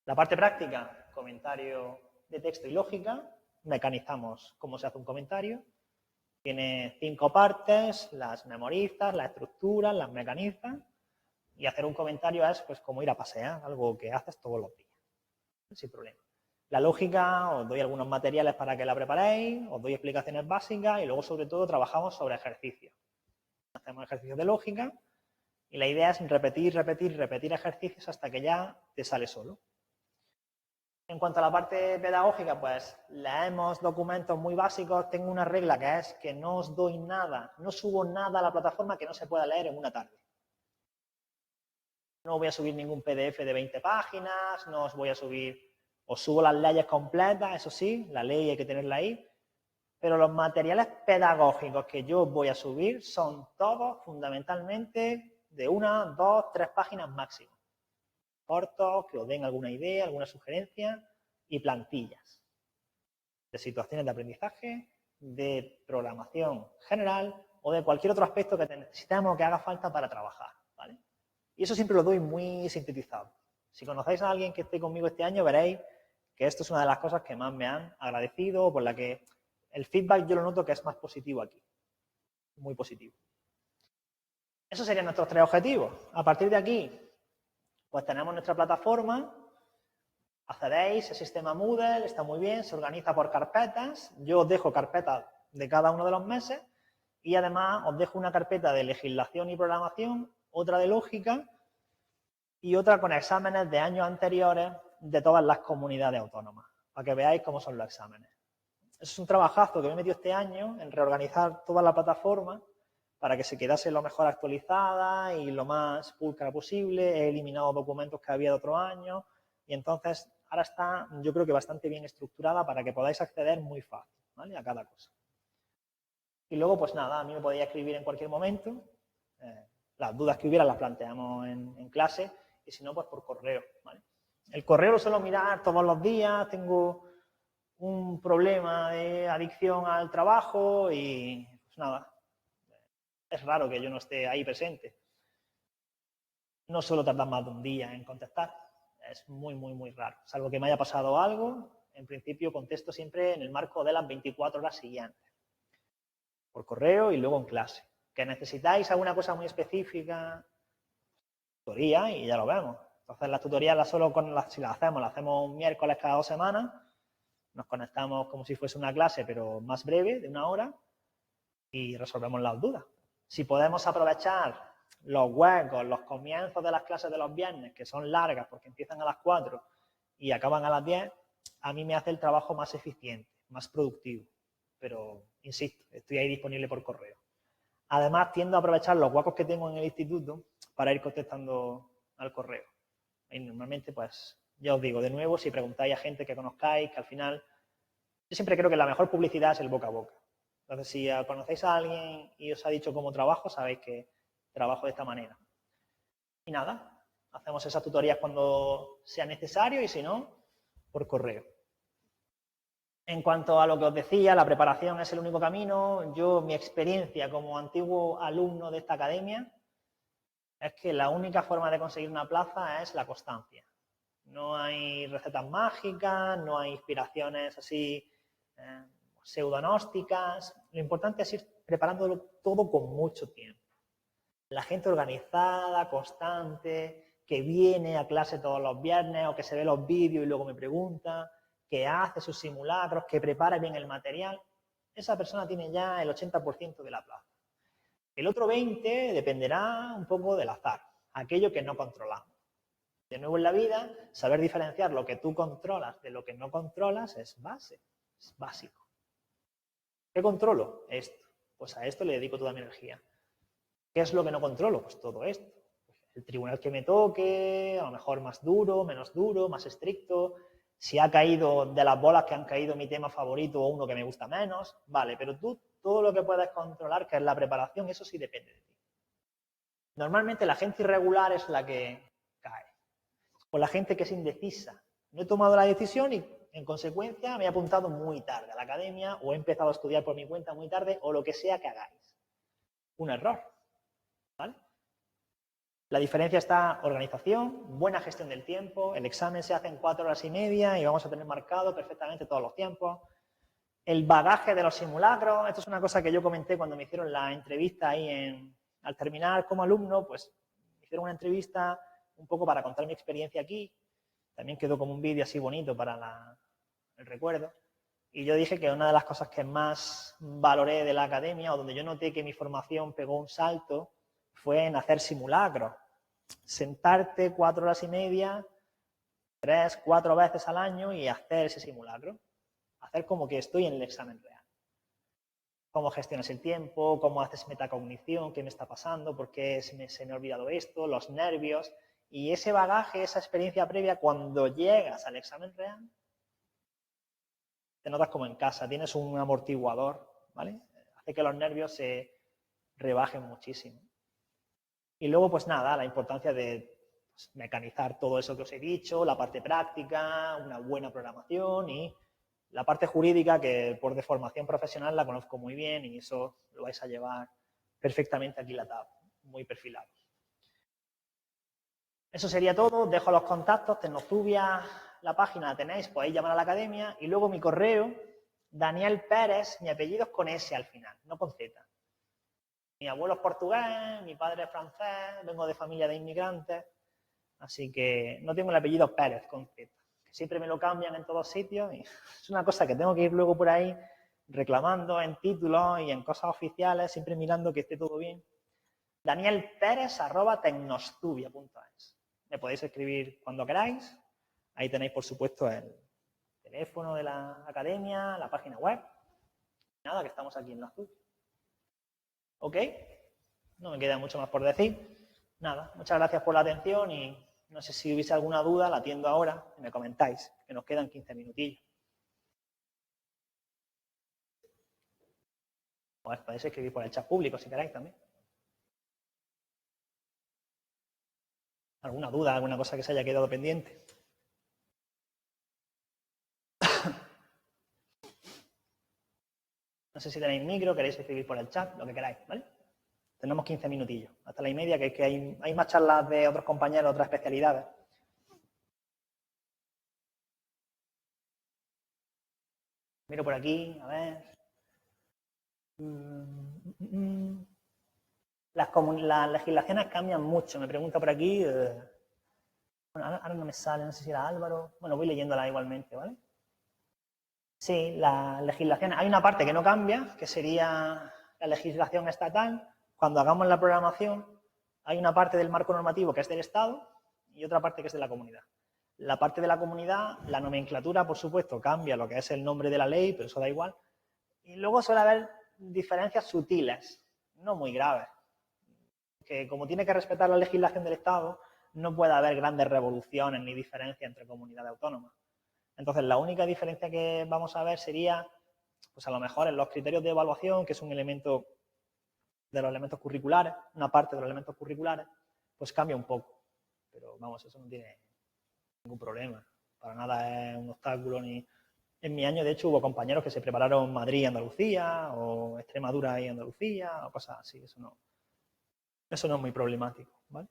La parte práctica, comentario de texto y lógica, mecanizamos cómo se hace un comentario. Tiene 5 partes, las memorizas, las estructuras, las mecanizas. Y hacer un comentario es pues como ir a pasear, algo que haces todos los días, sin problema. La lógica, os doy algunos materiales para que la preparéis, os doy explicaciones básicas y luego sobre todo trabajamos sobre ejercicios. Hacemos ejercicios de lógica y la idea es repetir ejercicios hasta que ya te sale solo. En cuanto a la parte pedagógica, pues leemos documentos muy básicos. Tengo una regla que es que no os doy nada, no subo nada a la plataforma que no se pueda leer en una tarde. No voy a subir ningún PDF de 20 páginas, no os voy a subir, os subo las leyes completas, eso sí, la ley hay que tenerla ahí, pero los materiales pedagógicos que yo voy a subir son todos fundamentalmente de 1, 2, 3 páginas máximo. Cortos, que os den alguna idea, alguna sugerencia y plantillas de situaciones de aprendizaje, de programación general o de cualquier otro aspecto que necesitemos que haga falta para trabajar, ¿vale? Y eso siempre lo doy muy sintetizado. Si conocéis a alguien que esté conmigo este año, veréis que esto es una de las cosas que más me han agradecido, por la que el feedback yo lo noto que es más positivo aquí. Muy positivo. Esos serían nuestros 3 objetivos. A partir de aquí, pues tenemos nuestra plataforma, accedéis, el sistema Moodle, está muy bien, se organiza por carpetas. Yo os dejo carpetas de cada uno de los meses y además os dejo una carpeta de legislación y programación, otra de lógica y otra con exámenes de años anteriores de todas las comunidades autónomas, para que veáis cómo son los exámenes. Es un trabajazo que me he metido este año en reorganizar toda la plataforma para que se quedase lo mejor actualizada y lo más pulcra posible. He eliminado documentos que había de otro año y entonces ahora está, yo creo que bastante bien estructurada para que podáis acceder muy fácil, ¿vale? A cada cosa. Y luego, pues nada, a mí me podéis escribir en cualquier momento. Las dudas que hubiera las planteamos en clase y si no, pues por correo, ¿vale? El correo lo suelo mirar todos los días, tengo un problema de adicción al trabajo y pues nada, es raro que yo no esté ahí presente. No suelo tardar más de un día en contestar, es muy, muy, muy raro. Salvo que me haya pasado algo, en principio contesto siempre en el marco de las 24 horas siguientes. Por correo y luego en clase. Que necesitáis alguna cosa muy específica, tutoría y ya lo vemos. Entonces las tutorías si las hacemos un miércoles cada 2 semanas, nos conectamos como si fuese una clase, pero más breve, de 1 hora, y resolvemos las dudas. Si podemos aprovechar los huecos, los comienzos de las clases de los viernes, que son largas porque empiezan a las 4 y acaban a las 10, a mí me hace el trabajo más eficiente, más productivo. pero insisto, estoy ahí disponible por correo. Además, tiendo a aprovechar los huecos que tengo en el instituto para ir contestando al correo. Y normalmente, pues, ya os digo, de nuevo, si preguntáis a gente que conozcáis, que al final, yo siempre creo que la mejor publicidad es el boca a boca. Entonces, si conocéis a alguien y os ha dicho cómo trabajo, sabéis que trabajo de esta manera. Y nada, hacemos esas tutorías cuando sea necesario y si no, por correo. En cuanto a lo que os decía, la preparación es el único camino. Yo, mi experiencia como antiguo alumno de esta academia es que la única forma de conseguir una plaza es la constancia. No hay recetas mágicas, no hay inspiraciones así pseudognósticas. Lo importante es ir preparándolo todo con mucho tiempo. La gente organizada, constante, que viene a clase todos los viernes o que se ve los vídeos y luego me pregunta, que hace sus simulacros, que prepara bien el material, esa persona tiene ya el 80% de la plaza. El otro 20% dependerá un poco del azar, aquello que no controlamos. De nuevo en la vida, saber diferenciar lo que tú controlas de lo que no controlas es base, es básico. ¿Qué controlo? Esto. Pues a esto le dedico toda mi energía. ¿Qué es lo que no controlo? Pues todo esto. El tribunal que me toque, a lo mejor más duro, menos duro, más estricto. Si ha caído de las bolas que han caído mi tema favorito o uno que me gusta menos, vale, pero tú todo lo que puedes controlar, que es la preparación, eso sí depende de ti. Normalmente la gente irregular es la que cae. O la gente que es indecisa. No he tomado la decisión y, en consecuencia, me he apuntado muy tarde a la academia o he empezado a estudiar por mi cuenta muy tarde o lo que sea que hagáis. Un error. ¿Vale? La diferencia está organización, buena gestión del tiempo, el examen se hace en 4 horas y media y vamos a tener marcado perfectamente todos los tiempos. El bagaje de los simulacros, esto es una cosa que yo comenté cuando me hicieron la entrevista ahí al terminar como alumno, pues me hicieron una entrevista un poco para contar mi experiencia aquí, también quedó como un vídeo así bonito para el recuerdo. Y yo dije que una de las cosas que más valoré de la academia o donde yo noté que mi formación pegó un salto fue en hacer simulacros. Sentarte 4 horas y media, 3, 4 veces al año y hacer ese simulacro. Hacer como que estoy en el examen real. Cómo gestionas el tiempo, cómo haces metacognición, qué me está pasando, por qué se me ha olvidado esto, los nervios. Y ese bagaje, esa experiencia previa, cuando llegas al examen real, te notas como en casa, tienes un amortiguador, ¿vale? Hace que los nervios se rebajen muchísimo. Y luego, pues nada, la importancia de mecanizar todo eso que os he dicho, la parte práctica, una buena programación y la parte jurídica que por deformación profesional la conozco muy bien y eso lo vais a llevar perfectamente aquí en la tab, muy perfilados. Eso sería todo, dejo los contactos, Tecnotubia, la página la tenéis, podéis llamar a la academia y luego mi correo, Daniel Pérez, mi apellido es con S al final, no con Z. Mi abuelo es portugués, mi padre es francés, vengo de familia de inmigrantes, así que no tengo el apellido Pérez con Z, que siempre me lo cambian en todos sitios y es una cosa que tengo que ir luego por ahí reclamando en títulos y en cosas oficiales, siempre mirando que esté todo bien. danielperez@tecnostubia.es. Me podéis escribir cuando queráis, ahí tenéis por supuesto el teléfono de la academia, la página web, nada, que estamos aquí en la Asturias. ¿Ok? No me queda mucho más por decir. Nada, muchas gracias por la atención y no sé si hubiese alguna duda, la atiendo ahora y me comentáis, que nos quedan 15 minutillos. Pues podéis escribir por el chat público si queréis también. ¿Alguna duda, alguna cosa que se haya quedado pendiente? No sé si tenéis micro, queréis escribir por el chat, lo que queráis, ¿vale? Tenemos 15 minutillos, hasta la 1:30, que es que hay más charlas de otros compañeros, otras especialidades. Miro por aquí, a ver. Las legislaciones cambian mucho, me pregunta por aquí. Bueno, ahora no me sale, no sé si era Álvaro. Bueno, voy leyéndola igualmente, ¿vale? Sí, las legislaciones. Hay una parte que no cambia, que sería la legislación estatal. Cuando hagamos la programación, hay una parte del marco normativo que es del Estado y otra parte que es de la comunidad. La parte de la comunidad, la nomenclatura, por supuesto, cambia lo que es el nombre de la ley, pero eso da igual. Y luego suele haber diferencias sutiles, no muy graves, que como tiene que respetar la legislación del Estado, no puede haber grandes revoluciones ni diferencias entre comunidades autónomas. Entonces, la única diferencia que vamos a ver sería, pues a lo mejor en los criterios de evaluación, que es un elemento de los elementos curriculares, una parte de los elementos curriculares, pues cambia un poco. Pero vamos, eso no tiene ningún problema. Para nada es un obstáculo ni... En mi año, de hecho, hubo compañeros que se prepararon Madrid y Andalucía, o Extremadura y Andalucía, o cosas así. Eso no es muy problemático, ¿vale?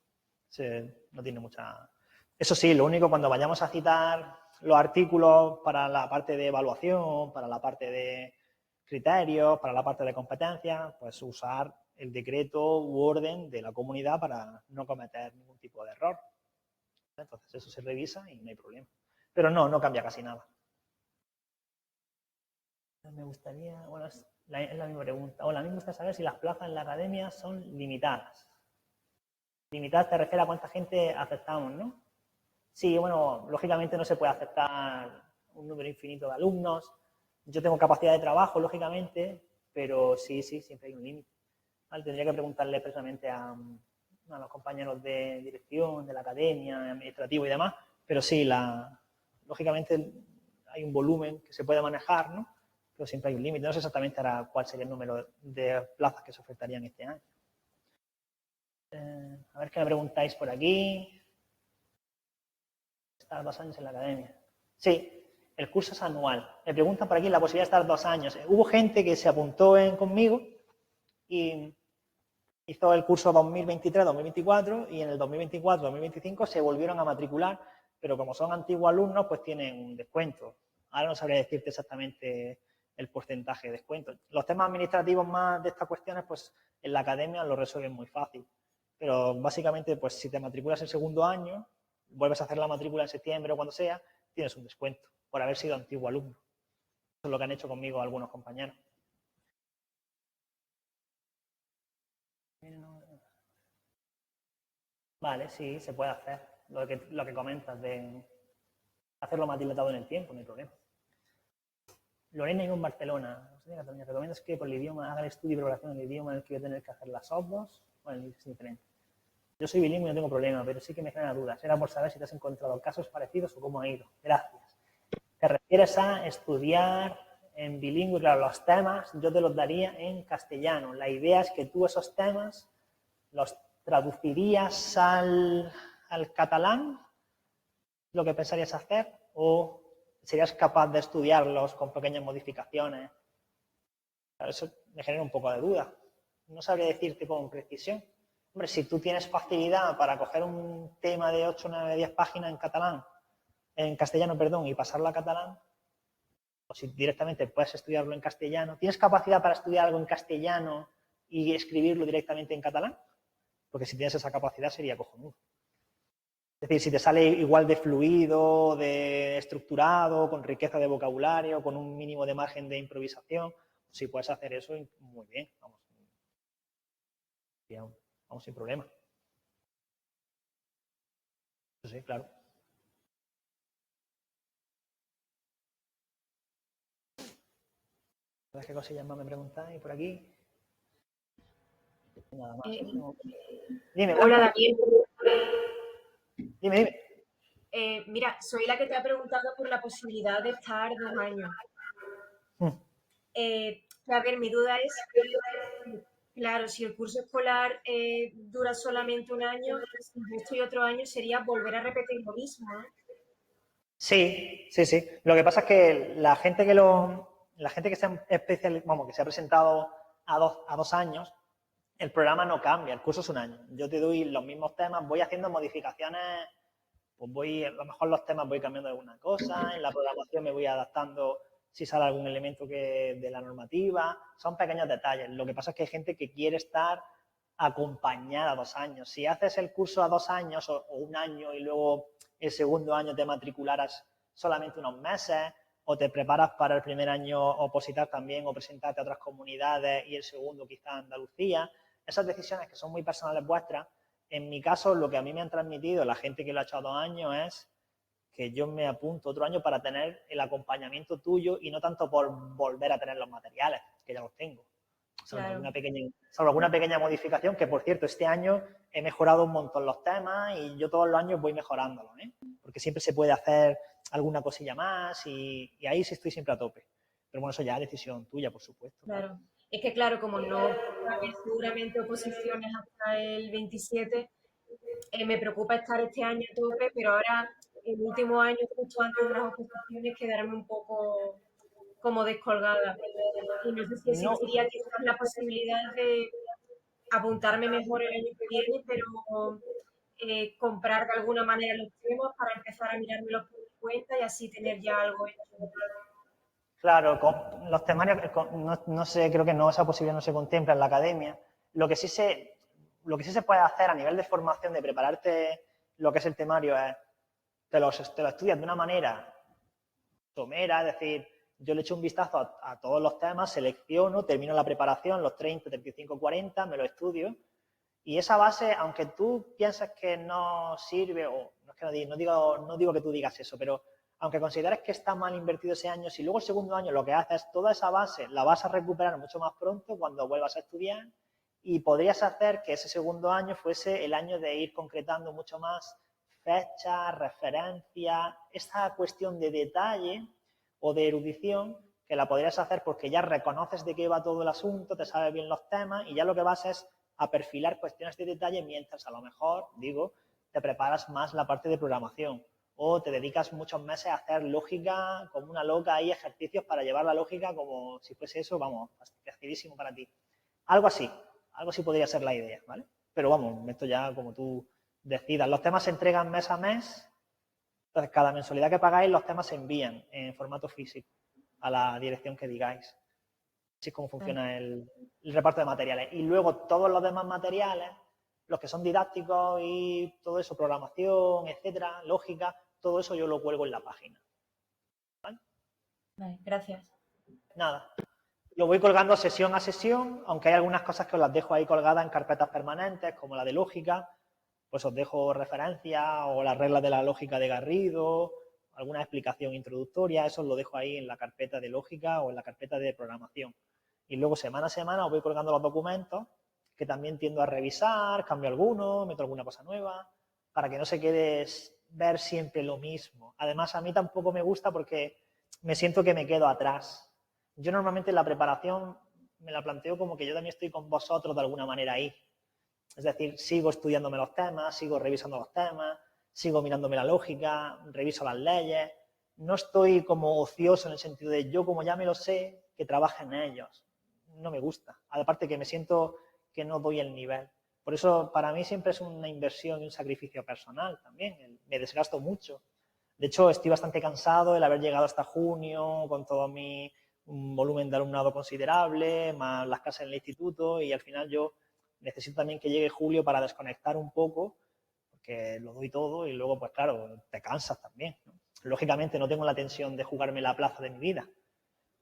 No tiene mucha... Eso sí, lo único, cuando vayamos a citar los artículos para la parte de evaluación, para la parte de criterios, para la parte de competencias, pues usar el decreto u orden de la comunidad para no cometer ningún tipo de error. Entonces, eso se revisa y no hay problema. Pero no cambia casi nada. Me gustaría, bueno, es la misma pregunta. Hola, a mí me gusta saber si las plazas en la academia son limitadas. Limitadas te refiere a cuánta gente aceptamos, ¿no? Sí, bueno, lógicamente no se puede aceptar un número infinito de alumnos. Yo tengo capacidad de trabajo, lógicamente, pero sí, siempre hay un límite. ¿Vale? Tendría que preguntarle personalmente a los compañeros de dirección, de la academia, administrativo y demás, pero sí, lógicamente hay un volumen que se puede manejar, ¿no? Pero siempre hay un límite. No sé exactamente ahora cuál sería el número de plazas que se ofertarían este año. A ver qué me preguntáis por aquí. Estar 2 años en la academia. Sí, el curso es anual. Me preguntan por aquí la posibilidad de estar 2 años. Hubo gente que se apuntó conmigo y hizo el curso 2023-2024 y en el 2024-2025 se volvieron a matricular, pero como son antiguos alumnos, pues tienen un descuento. Ahora no sabría decirte exactamente el porcentaje de descuento. Los temas administrativos más de estas cuestiones, pues en la academia lo resuelven muy fácil. Pero básicamente, pues si te matriculas el segundo año, vuelves a hacer la matrícula en septiembre o cuando sea, tienes un descuento por haber sido antiguo alumno. Eso es lo que han hecho conmigo algunos compañeros. Vale, sí, se puede hacer. Lo que comentas de hacerlo más dilatado en el tiempo, no hay problema. Lorena y en Barcelona. ¿Recomiendas que por el idioma haga el estudio y preparación del idioma en el que voy a tener que hacer las softbox? Bueno, es diferente. Yo soy bilingüe y no tengo problema, pero sí que me genera dudas. Era por saber si te has encontrado casos parecidos o cómo ha ido. Gracias. ¿Te refieres a estudiar en bilingüe? Claro, los temas yo te los daría en castellano. La idea es que tú esos temas los traducirías al catalán, lo que pensarías hacer, o serías capaz de estudiarlos con pequeñas modificaciones. Claro, eso me genera un poco de duda. No sabría decirte con precisión. Hombre, si tú tienes facilidad para coger un tema de 8, 9, 10 páginas en castellano, perdón, y pasarlo a catalán, o si directamente puedes estudiarlo en castellano, ¿tienes capacidad para estudiar algo en castellano y escribirlo directamente en catalán? Porque si tienes esa capacidad sería cojonudo. Es decir, si te sale igual de fluido, de estructurado, con riqueza de vocabulario, con un mínimo de margen de improvisación, si puedes hacer eso, muy bien, vamos sin problema. Sí, claro. ¿Qué cosillas más me preguntáis por aquí? Nada más. Dime, hola, Daniel. Dime. Mira, soy la que te ha preguntado por la posibilidad de estar 2 años. A ver, mi duda es, claro, si el curso escolar dura solamente 1 año, si yo estoy otro año sería volver a repetir lo mismo, ¿no? Sí. Lo que pasa es que la gente que se ha presentado a 2 años, el programa no cambia, el curso es 1 año. Yo te doy los mismos temas, voy haciendo modificaciones, pues a lo mejor los temas voy cambiando alguna cosa, en la programación me voy adaptando si sale algún elemento de la normativa, son pequeños detalles. Lo que pasa es que hay gente que quiere estar acompañada a 2 años. Si haces el curso a 2 años o 1 año y luego el segundo año te matricularas solamente unos meses o te preparas para el primer año opositar también o presentarte a otras comunidades y el segundo quizá a Andalucía, esas decisiones que son muy personales vuestras. En mi caso, lo que a mí me han transmitido la gente que lo ha hecho a 2 años es que yo me apunto otro año para tener el acompañamiento tuyo y no tanto por volver a tener los materiales, que ya los tengo. Salvo alguna pequeña modificación, que por cierto, este año he mejorado un montón los temas y yo todos los años voy mejorándolos, ¿eh? Porque siempre se puede hacer alguna cosilla más y ahí sí estoy siempre a tope. Pero bueno, eso ya es decisión tuya, por supuesto. Claro. ¿No? Es que claro, como no va a haber seguramente oposiciones hasta el 27, me preocupa estar este año a tope, pero ahora, el último año, justo antes de las oposiciones, quedarme un poco como descolgada. Y no sé si No, existiría quizás la posibilidad de apuntarme mejor el año que viene, pero comprar de alguna manera los temas para empezar a mirármelos por mi cuenta y así tener ya algo hecho. claro, con los temarios, no sé, creo que no, esa posibilidad no se contempla en la academia. Lo que sí se puede hacer a nivel de formación, de prepararte lo que es el temario, es te lo estudias de una manera somera, es decir, yo le echo un vistazo a todos los temas, selecciono, termino la preparación, los 30, 35, 40, me lo estudio. Y esa base, aunque tú pienses que no sirve, o no, es que no digo que tú digas eso, pero aunque consideres que está mal invertido ese año, si luego el segundo año lo que haces es toda esa base la vas a recuperar mucho más pronto cuando vuelvas a estudiar y podrías hacer que ese segundo año fuese el año de ir concretando mucho más fechas, referencias, esta cuestión de detalle o de erudición que la podrías hacer porque ya reconoces de qué va todo el asunto, te sabes bien los temas y ya lo que vas es a perfilar cuestiones de detalle mientras a lo mejor, digo, te preparas más la parte de programación o te dedicas muchos meses a hacer lógica como una loca y ejercicios para llevar la lógica como si fuese eso, vamos, facilísimo para ti. Algo así podría ser la idea, ¿vale? Pero vamos, esto ya como tú decidas. Los temas se entregan mes a mes, entonces cada mensualidad que pagáis los temas se envían en formato físico a la dirección que digáis. Así es como funciona el reparto de materiales. Y luego todos los demás materiales, los que son didácticos y todo eso, programación, etcétera, lógica, todo eso yo lo cuelgo en la página. ¿Vale? Vale, gracias. Nada. Lo voy colgando sesión a sesión, aunque hay algunas cosas que os las dejo ahí colgadas en carpetas permanentes, como la de lógica, pues os dejo referencias o las reglas de la lógica de Garrido, alguna explicación introductoria, eso os lo dejo ahí en la carpeta de lógica o en la carpeta de programación. Y luego semana a semana os voy colgando los documentos, que también tiendo a revisar, cambio alguno, meto alguna cosa nueva, para que no se quede ver siempre lo mismo. Además, a mí tampoco me gusta porque me siento que me quedo atrás. Yo normalmente en la preparación me la planteo como que yo también estoy con vosotros de alguna manera ahí. Es decir, sigo estudiándome los temas, sigo revisando los temas, sigo mirándome la lógica, reviso las leyes. No estoy como ocioso en el sentido de yo como ya me lo sé, que trabaje en ellos. No me gusta. Aparte que me siento que no doy el nivel. Por eso para mí siempre es una inversión y un sacrificio personal también. Me desgasto mucho. De hecho, estoy bastante cansado el haber llegado hasta junio con todo mi volumen de alumnado considerable, más las clases en el instituto y al final yo necesito también que llegue julio para desconectar un poco, porque lo doy todo y luego, pues claro, te cansas también, ¿no? Lógicamente no tengo la tensión de jugarme la plaza de mi vida,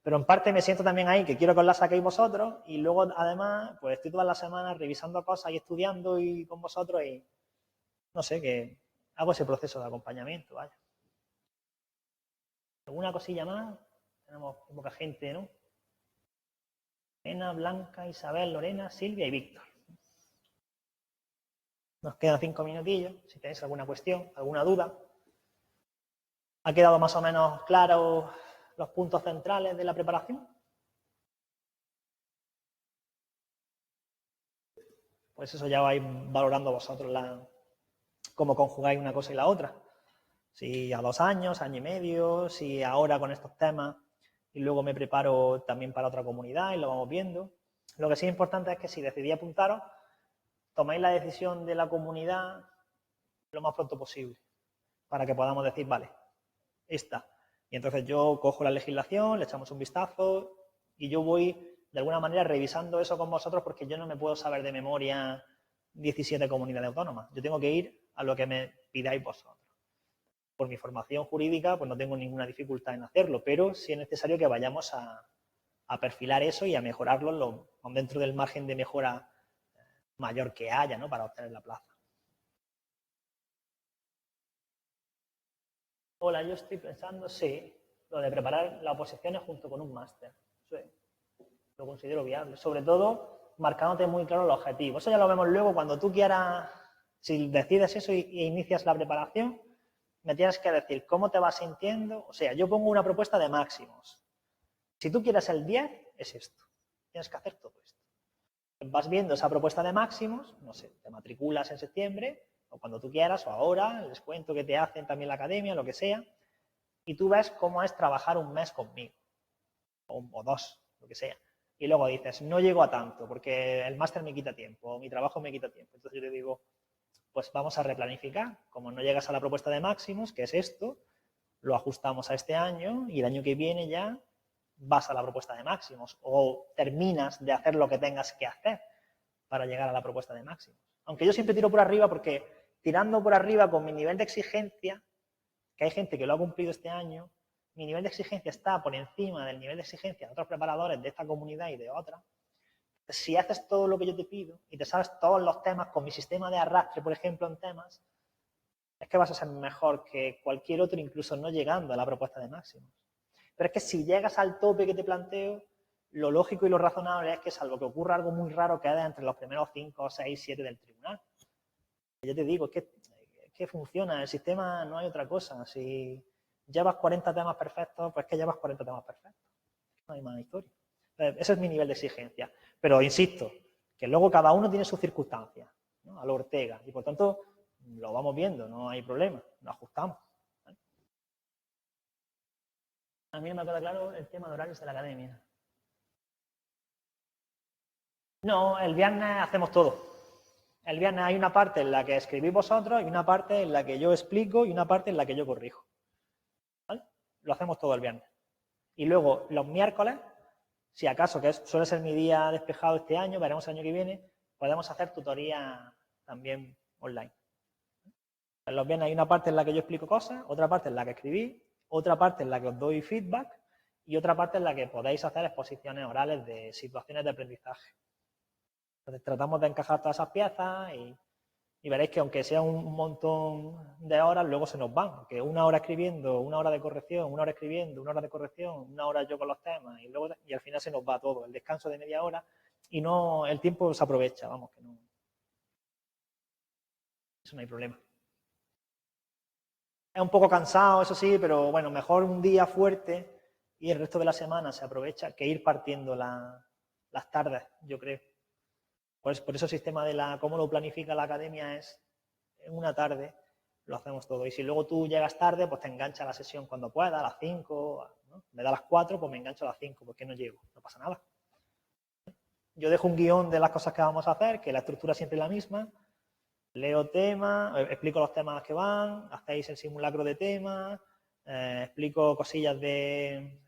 pero en parte me siento también ahí que quiero que os la saquéis vosotros y luego además pues estoy todas las semanas revisando cosas y estudiando y con vosotros y no sé, que hago ese proceso de acompañamiento, vaya. ¿Alguna cosilla más? Tenemos poca gente, ¿no? Elena, Blanca, Isabel, Lorena, Silvia y Víctor. Nos quedan 5 minutillos, si tenéis alguna cuestión, alguna duda. ¿Ha quedado más o menos claros los puntos centrales de la preparación? Pues eso ya vais valorando vosotros cómo conjugáis una cosa y la otra. Si a 2 años, año y medio, si ahora con estos temas y luego me preparo también para otra comunidad y lo vamos viendo. Lo que sí es importante es que si decidís apuntaros, toméis la decisión de la comunidad lo más pronto posible para que podamos decir, vale, esta. Y entonces yo cojo la legislación, le echamos un vistazo y yo voy de alguna manera revisando eso con vosotros porque yo no me puedo saber de memoria 17 comunidades autónomas. Yo tengo que ir a lo que me pidáis vosotros. Por mi formación jurídica, pues no tengo ninguna dificultad en hacerlo, pero sí es necesario que vayamos a perfilar eso y a mejorarlo dentro del margen de mejora mayor que haya, ¿no?, para obtener la plaza. Hola, yo estoy pensando, sí, lo de preparar las oposiciones junto con un máster. Sí, lo considero viable. Sobre todo, marcándote muy claro el objetivo. Eso ya lo vemos luego cuando tú quieras, si decides eso y inicias la preparación, me tienes que decir cómo te vas sintiendo. O sea, yo pongo una propuesta de máximos. Si tú quieres el 10, es esto. Tienes que hacer todo esto. Vas viendo esa propuesta de máximos, no sé, te matriculas en septiembre, o cuando tú quieras, o ahora, el descuento que te hacen también la academia, lo que sea, y tú ves cómo es trabajar un mes conmigo, o dos, lo que sea. Y luego dices, no llego a tanto, porque el máster me quita tiempo, o mi trabajo me quita tiempo. Entonces yo te digo, pues vamos a replanificar. Como no llegas a la propuesta de máximos, que es esto, lo ajustamos a este año y el año que viene ya vas a la propuesta de máximos o terminas de hacer lo que tengas que hacer para llegar a la propuesta de máximos. Aunque yo siempre tiro por arriba porque tirando por arriba con mi nivel de exigencia, que hay gente que lo ha cumplido este año, mi nivel de exigencia está por encima del nivel de exigencia de otros preparadores de esta comunidad y de otras. Si haces todo lo que yo te pido y te sabes todos los temas con mi sistema de arrastre, por ejemplo, en temas, es que vas a ser mejor que cualquier otro, incluso no llegando a la propuesta de máximos. Pero es que si llegas al tope que te planteo, lo lógico y lo razonable es que, salvo que ocurra algo muy raro, quedes entre los primeros 5, 6, 7 del tribunal. Yo te digo, es que funciona, el sistema no hay otra cosa. Si llevas 40 temas perfectos, pues que llevas 40 temas perfectos. No hay más historia. Ese es mi nivel de exigencia. Pero insisto, que luego cada uno tiene sus circunstancias, ¿no? A lo Ortega. Y por tanto, lo vamos viendo, no hay problema, lo ajustamos. ¿Vale? A mí no me queda claro el tema de horarios de la academia. No, el viernes hacemos todo. El viernes hay una parte en la que escribís vosotros y una parte en la que yo explico y una parte en la que yo corrijo. ¿Vale? Lo hacemos todo el viernes. Y luego, los miércoles, si acaso, que suele ser mi día despejado este año, veremos el año que viene, podemos hacer tutoría también online. En los viernes hay una parte en la que yo explico cosas, otra parte en la que escribí, otra parte en la que os doy feedback y otra parte en la que podéis hacer exposiciones orales de situaciones de aprendizaje. Entonces tratamos de encajar todas esas piezas y veréis que aunque sea un montón de horas, luego se nos van. Porque una hora escribiendo, una hora de corrección, una hora escribiendo, una hora de corrección, una hora yo con los temas y al final se nos va todo. El descanso de media hora y no el tiempo se aprovecha, vamos, que no. Eso no hay problema. Es un poco cansado, eso sí, pero bueno, mejor un día fuerte y el resto de la semana se aprovecha que ir partiendo las tardes, yo creo. Por eso el sistema de cómo lo planifica la academia es en una tarde lo hacemos todo. Y si luego tú llegas tarde, pues te engancha la sesión cuando pueda, a las 5, ¿no? Me da las 4, pues me engancho a las 5, porque no llego, no pasa nada. Yo dejo un guión de las cosas que vamos a hacer, que la estructura siempre es la misma. Leo temas, explico los temas que van, hacéis el simulacro de temas, explico cosillas de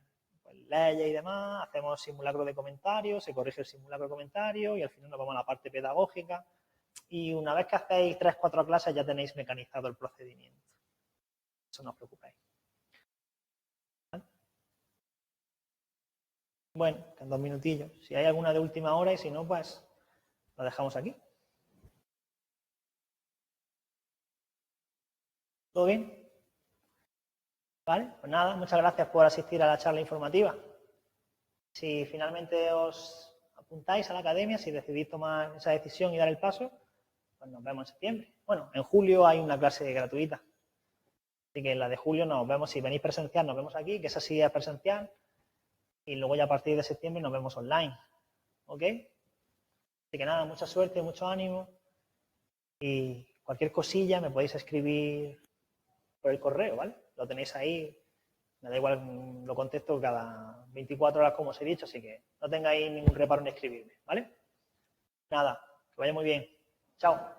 leyes y demás, hacemos simulacro de comentarios, se corrige el simulacro de comentarios y al final nos vamos a la parte pedagógica. Y una vez que hacéis 3 o 4 clases ya tenéis mecanizado el procedimiento. Eso no os preocupéis. ¿Vale? Bueno, en 2 minutillos. Si hay alguna de última hora y si no, pues lo dejamos aquí. ¿Todo bien? Vale, pues nada, muchas gracias por asistir a la charla informativa. Si finalmente os apuntáis a la academia, si decidís tomar esa decisión y dar el paso, pues nos vemos en septiembre. Bueno, en julio hay una clase gratuita. Así que en la de julio nos vemos, si venís presencial, nos vemos aquí, que esa sí es presencial. Y luego ya a partir de septiembre nos vemos online. ¿Ok? Así que nada, mucha suerte, mucho ánimo. Y cualquier cosilla me podéis escribir por el correo, ¿vale? Lo tenéis ahí. Me da igual, lo contesto cada 24 horas, como os he dicho, así que no tengáis ningún reparo en escribirme, ¿vale? Nada, que vaya muy bien. Chao.